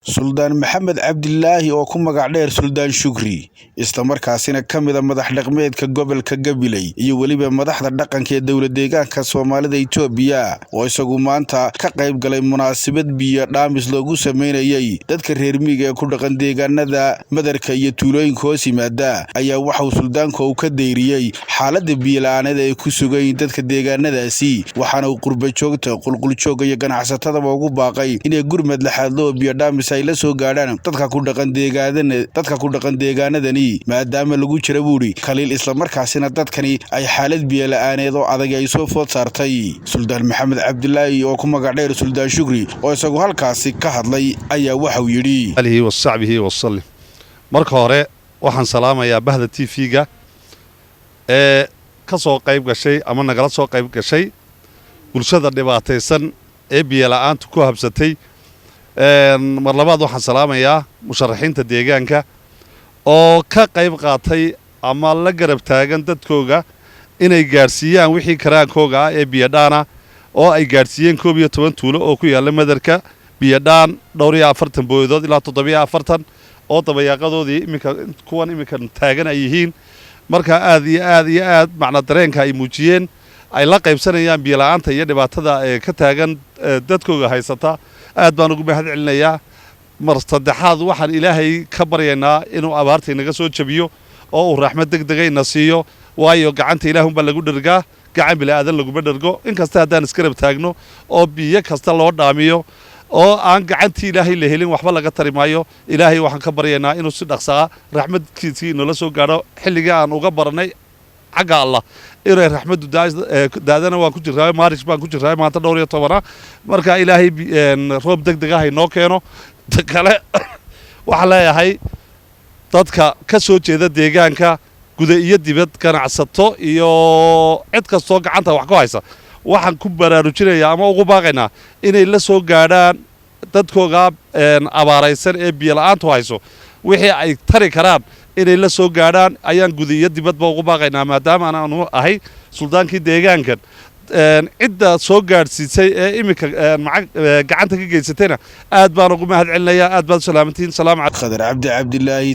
Suldaan Maxamed Cabdilaahi oo ku magac dheer Suldaan Shukri isla markaasina kamid ah madax dhaqameedka gobolka Gabiley iyo waliba madaxda dhaqanka ee dawlad deegaanka Soomaalida Itoobiya oo isagu maanta ka qayb galay munaasabad biyo dhaamis loogu sameeyay dadka reer miyiga ee ku dhaqan deegaanada madarka iyo tuulooyinka hoos yimaada ayaa waxa uu suldaanku ka deyriyay xaaladda biyo la'aanada ee ku sugay dadka deegaanadaasi waxaana uu qurba joogta qulqul joog iyo ganacsatada ugu baaqay inay gurmad la xadlo biyo dhaamis ay la soo gaadhaan dadka ku dhaqan deegaanadani maadaama lagu jira buuri kaliil isla markaasina dadkani ay xaalad biyo la'aaneed oo adag ay soo food saartay Suldaan Maxamed Cabdilaahi oo ku magac dheer Suldaan Shukri oo isagu halkaasi ka hadlay ayaa waxa uu yiri alihi wasxabihi wasallim marka hore waxaan salaamayaa bahda TV-ga ee ka soo qayb gashay ama nagala soo qayb gashay bulshada dhibaataysan ee biyo la'aanta ku habsatay mar labaad waxaan salaamayaa musharaxiinta deegaanka oo ka qayb qaatay ama la garab taagan dadkooga inay gaarsiiyaan wixii karaankooga ah ee biyo dhaana oo ay gaarsiiyeen 12 tuulo oo ku yaala madarka biyo dhaan 240 booyadood ilaa 740 oo dabayaaqadoodii iminka taagan ay yihiin marka aad macna dareenka ay muujiyeen ay la qaybsanayaan biyo la'aanta iyo dhibaatada ee ka taagan dadkooga haysata aad baan ugu mahad celinayaa mar saddexaad waxaan ilaahay ka baryaynaa inuu abaarta inaga soo jabiyo oo uu raxmad degdeg ah nasiiyo waayo gacanta ilaahun baa lagu dhergaa gacan bilaadan laguma dhergo inkasta haddaan iskarab taagno oo biyo kasta loo dhaamiyo oo aan gacantii ilaahay la helin waxba laga tari maayo ilaahay waxaan ka baryaynaa inuu si dhaqsaa raxmadkiisii inoola soo gaadho xilligii aan uga baranay xagga allah inay raxmadu daadana waan ku jiraa maarish baan ku jiraa maanta 12 marka ilaahay roob degdeg ah inoo keeno kale waxa leeyahay dadka ka soo jeeda deegaanka guda iyo dibad ganacsato iyo cid kastoo gacanta wax ku haysa waxaan ku baraarujinayaa ama ugu baaqaynaa inay la soo gaadhaan dadkooga abaaraysan ee biyo la'aantu hayso wixii ay tari karaan inay la soo gaadhaan ayaan guda iyo dibadba ugu baaqaynaa maadaama aanu ahay suldaankii deegaankan cidda soo gaadhsiisay ee iminka gacanta ka geysatayna aad baan ugu mahad celinayaa aad baad salaamantiin salaam Khadar Cabdi Cabdilaahi